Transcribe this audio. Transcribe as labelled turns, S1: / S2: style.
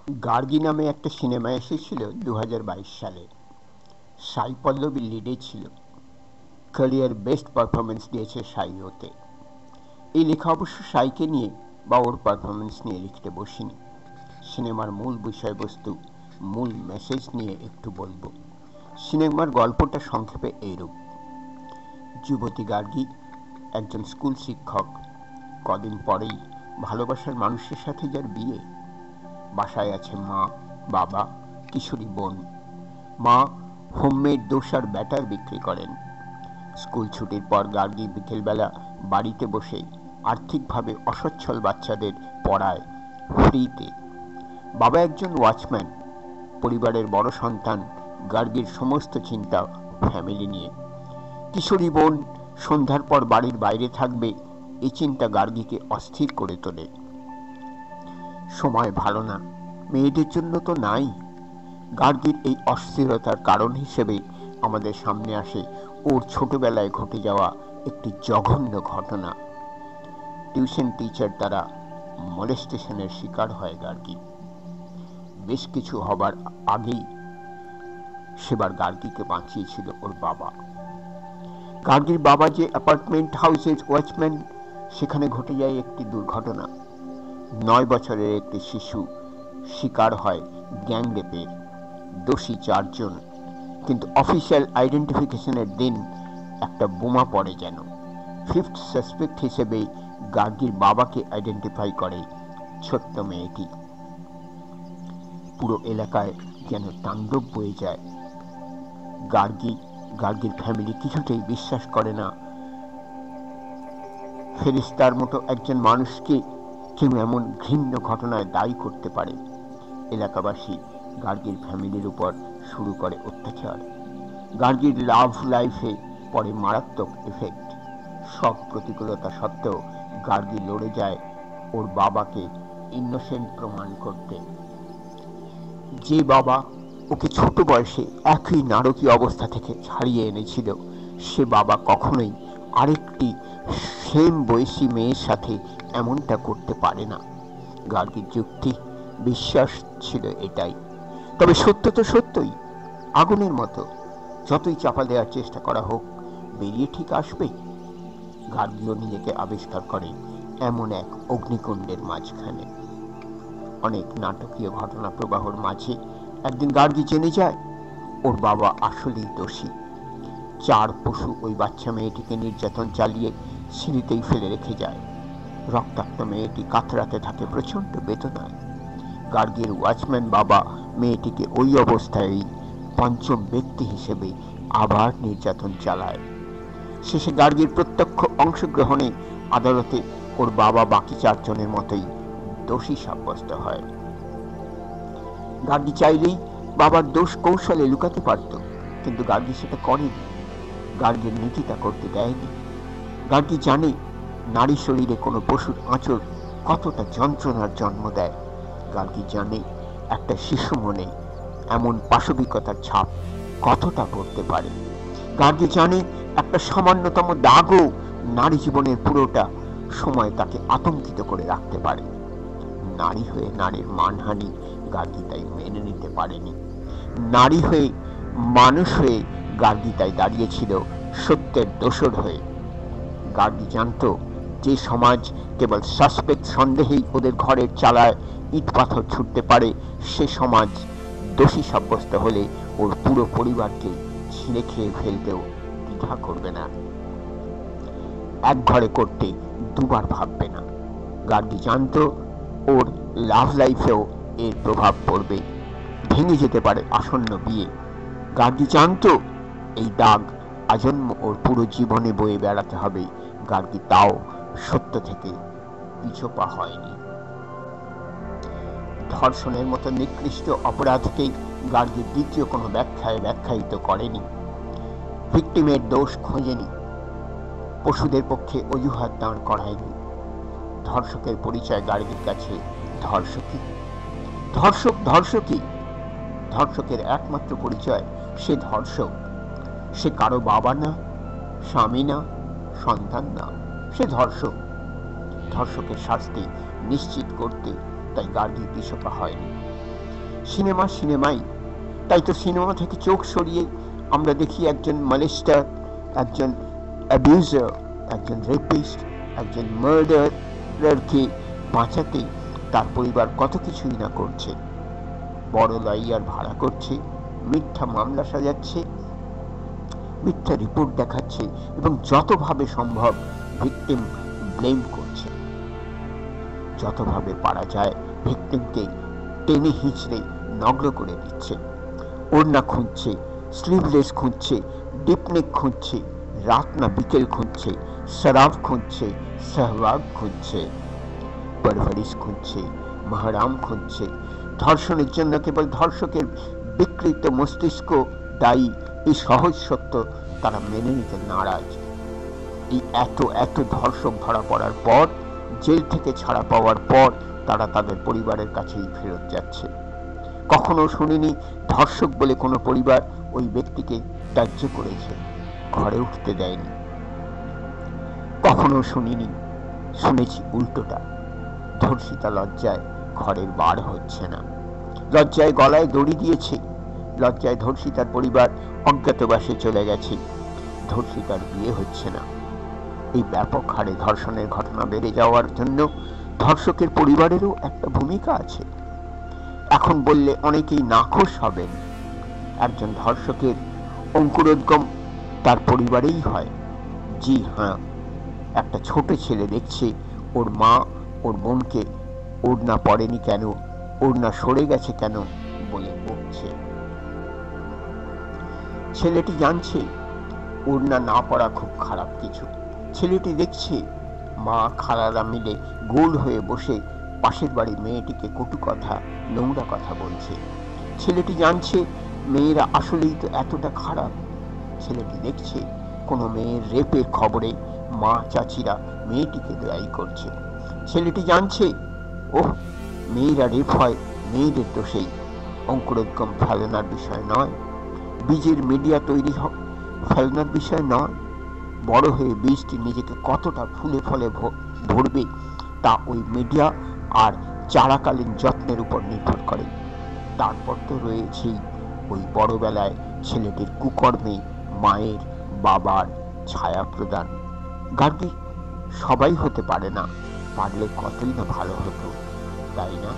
S1: গার্গী নামে একটা সিনেমা এসেছিল 2022 সালে। সাই পল্লবী লিডে ছিল। ক্যারিয়ার বেস্ট পারফরমেন্স দিয়েছে সাই ওতে। এই লেখা অবশ্য সাইকে নিয়ে বা ওর পারফরমেন্স নিয়ে লিখতে বসিনি। সিনেমার মূল বিষয়বস্তু, মূল মেসেজ নিয়ে একটু বলবো। সিনেমার গল্পটা সংক্ষেপে এইরূপ। যুবতী গার্গী একজন স্কুল শিক্ষক। কদিন পরেই ভালোবাসার মানুষের সাথে যার বিয়ে। বাসায় আছে মা, বাবা, কিশোরী বোন। মা হোমমেড দোসার ব্যাটার বিক্রি করেন। স্কুল ছুটির পর গার্গী বিকেলবেলা বাড়িতে বসে আর্থিকভাবে অসচ্ছল বাচ্চাদের পড়ায় ফ্রিতে। বাবা একজন ওয়াচম্যান। পরিবারের বড় সন্তান গার্গীর সমস্ত চিন্তা ফ্যামিলি নিয়ে। কিশোরী বোন সন্ধ্যার পর বাড়ির বাইরে থাকবে, এই চিন্তা গার্গীকে অস্থির করে তোলে। সময় ভালো না, মেয়েদের জন্য তো নাই। গার্গীর এই অস্থিরতার কারণ হিসেবে আমাদের সামনে আসে ওর ছোটবেলায় ঘটে যাওয়া একটি জঘন্য ঘটনা। টিউশন টিচার দ্বারা মলেস্টেশনের শিকার হয় গার্গী। বেশ কিছু হবার আগেই সেবার গার্গীকে বাঁচিয়েছিল ওর বাবা। গার্গীর বাবা যে অ্যাপার্টমেন্ট হাউসের ওয়াচম্যান, সেখানে ঘটে যায় একটি দুর্ঘটনা। 9 বছরের একটি শিশু শিকার হয় গ্যাং রেপের। দোষী 4 জন, কিন্তু অফিসিয়াল আইডেন্টিফিকেশনের দিন একটা বোমা পড়ে যেন। ফিফথ সাসপেক্ট হিসেবে গার্গীর বাবাকে আইডেন্টিফাই করে ছোট্ট মেয়েটি। পুরো এলাকায় যেন তাণ্ডব বয়ে যায়। গার্গীর ফ্যামিলি কিছুতেই বিশ্বাস করে না ফেরেশতার মতো একজন মানুষকে কেউ এমন ঘৃণ্য ঘটনায় দায়ী করতে পারে। এলাকাবাসী গার্গীর ফ্যামিলির উপর শুরু করে অত্যাচার। গার্গীর লাভ লাইফে পরে মারাত্মক এফেক্ট। সব প্রতিকূলতা সত্ত্বেও গার্গী লড়ে যায় ওর বাবাকে ইনোসেন্ট প্রমাণ করতে। যে বাবা ওকে ছোট বয়সে একই নারকীয় অবস্থা থেকে ছাড়িয়ে এনেছিল, সে বাবা কখনোই আরেকটি সেম বয়সী মেয়ের সাথে এমনটা করতে পারে না। গার্গীর যুক্তি, বিশ্বাস ছিল এটাই। তবে সত্য তো সত্যই, আগুনের মতো। যতই চাপা দেওয়ার চেষ্টা করা হোক, বেরিয়ে ঠিক আসবেই। গার্গীও নিজেকে আবিষ্কার করে এমন এক অগ্নিকুণ্ডের মাঝখানে। অনেক নাটকীয় ঘটনা প্রবাহর মাঝে একদিন গার্গী জেনে যায় ওর বাবা আসলেই দোষী। 4 পশু ওই বাচ্চা মেয়েটিকে নির্যাতন চালিয়ে সিঁড়িতেই ফেলে রেখে যায়। রক্তাক্ত মেয়েটি কাতরাতে থাকে প্রচন্ড বেদনায়। গার্গীর ওয়াচম্যান বাবা মেয়েটিকে ওই অবস্থায় পঞ্চম ব্যক্তি হিসেবে আবার নির্যাতন চালায়। শেষে গার্গীর প্রত্যক্ষ অংশগ্রহণে আদালতে ওর বাবা বাকি 4 জনের মতোই দোষী সাব্যস্ত হয়। গার্গী চাইলেই বাবার দোষ কৌশলে লুকাতে পারত, কিন্তু গার্গী সেটা করেনি। গার্গীর নীতি তা করতে দেয়নি। গার্গী জানে নারী শরীরে কোনো পশুর আঁচড় কতটা যন্ত্রণার জন্ম দেয়। গার্গী জানে একটা শিশু মনে এমন পাশবিকতার ছাপ কতটা পড়তে পারে। গার্গী জানে একটা সামান্যতম দাগও নারী জীবনের পুরোটা সময় তাকে আতঙ্কিত করে রাখতে পারে। নারী হয়ে নারীর মানহানি গার্গী তাই মেনে নিতে পারেনি। নারী হয়ে, মানুষ হয়ে গার্গী তাই দাঁড়িয়েছিল সত্যের দোসর হয়ে। গার্গী জানত যে সমাজ কেবল সাসপেক্ট সন্দেহেই ওদের ঘরের চালায় ইট পাথর ছুটতে পারে, সে সমাজ দোষী সাব্যস্ত হলে ওর পুরো পরিবারকে ছিঁড়ে খেয়ে ফেলতেও দ্বিধা করবে না। এক ঘরে করতে দুবার ভাববে না। গার্গী জানত ওর লাভ লাইফেও এর প্রভাব পড়বে। ভেঙে যেতে পারে আসন্ন বিয়ে। গার্গী জানত এই দাগ আজন্ম ওর পুরো জীবনে বয়ে বেড়াতে হবে। গার্গী তাও সত্য থেকে পিছপা হয়নি। ধর্ষণের মতো নিকৃষ্ট অপরাধকে গার্গী দ্বিতীয় কোনো ব্যাখ্যায়িত করেনি। ভিকটিমের দোষ খোঁজেনি। পশুদের পক্ষে অজুহাত দাঁড় করায়নি। ধর্ষকের পরিচয় গার্গীর কাছে ধর্ষকই। ধর্ষকের একমাত্র পরিচয় সে ধর্ষক। সে কারো বাবা না, স্বামী না, সন্তান না, সে ধর্ষক। ধর্ষকের শাস্তি নিশ্চিত করতে তাই গার্গী পিছপা হয়নি। সিনেমা সিনেমাই। তাই তো সিনেমা থেকে চোখ সরিয়ে আমরা দেখি একজন মলেস্টার, একজন অ্যাবিউজার, একজন রেপিস্ট, একজন মার্ডারারকে বাঁচাতে তার পরিবার কত কিছুই না করছে। বড় লয়ার ভাড়া করছে, মিথ্যা মামলা সাজাচ্ছে, মিথ্যা রিপোর্ট দেখাচ্ছে এবং যতভাবে সম্ভব ভিকটিম ব্লেম করছে। যতভাবে পারা যায় ভিকটিমকে টেনে হিঁচড়ে নগ্ন করে দিচ্ছে। ওড়না খুঁজছে, স্লিভলেস খুঁজছে, ডিপনেক খুঁজছে, রাত না বিকেল খুঁজছে, শরাব খুঁজছে, सहवाग খুঁজছে, পরভরিশ খুঁজছে, মাহরাম খুঁজছে। ধর্ষণের জন্য কেবল ধর্ষকের বিকৃত মস্তিষ্ক দায়ী। এই সহজ সত্য তারা মেনে নিতে নারাজ। এই এত এত ধর্ষক ধরা পড়ার পর, জেল থেকে ছাড়া পাওয়ার পর তারা তাদের পরিবারের কাছেই ফেরত যাচ্ছে। কখনো শুনিনি ধর্ষক বলে কোনো পরিবার ওই ব্যক্তিকে ত্যায্য করেছে, ঘরে উঠতে দেয়নি। কখনো শুনিনি, শুনেছি উল্টোটা, ধর্ষিতা লজ্জায় ঘরের বার হচ্ছে না, লজ্জায় গলায় দড়ি দিয়েছে, লজ্জায় ধর্ষিতার পরিবার অজ্ঞাতবাসে চলে গেছে, ধর্ষিতার বিয়ে হচ্ছে না। এই ব্যাপক হারে ধর্ষণের ঘটনা বেড়ে যাওয়ার জন্য ধর্ষকের পরিবারেরও একটা ভূমিকা আছে। এখন বললে অনেকেই নাখোশ হবেন। একজন ধর্ষকের অঙ্কুরোদ্গম তার পরিবারেই হয়। জি হ্যাঁ, একটা ছোট ছেলে দেখছে ওর মা ওর বোনকে ওড়না পড়েনি কেন, ওড়না সরে গেছে কেন বলে বকছে। ছেলেটি জানছে ওড়না না পড়া খুব খারাপ কিছু। ছেলেটি দেখছে মা খালারা মিলে গোল হয়ে বসে পাশের বাড়ি মেয়েটিকে কটু কথা, নোংরা কথা বলছে। ছেলেটি জানছে মেয়েরা আসলেই তো এতটা খারাপ। ছেলেটি দেখছে কোনো মেয়ের রেপের খবরে মা চাচিরা মেয়েটিকে দায়ী করছে। ছেলেটি জানছে ওহ, মেয়েরা রেপ হয় মেয়েদের দোষেই। অঙ্কুরোদ্গম ফেলনার বিষয় নয়, বীজের মিডিয়া তৈরি ফেলনার বিষয় নয়। বড় হয়ে বীজটি নিজেকে কতটা ফুলে ফলে ভরবে তা ওই মিডিয়া আর চারাকালীন যত্নের উপর নির্ভর করে। তারপর তো রয়েছেই ওই বড়বেলায় ছেলেটির কুকর্মে মায়ের বাবার ছায়া প্রদান। গার্গী, সবাই হতে পারে না, পারলে কতই না ভালো হতো, তাই না?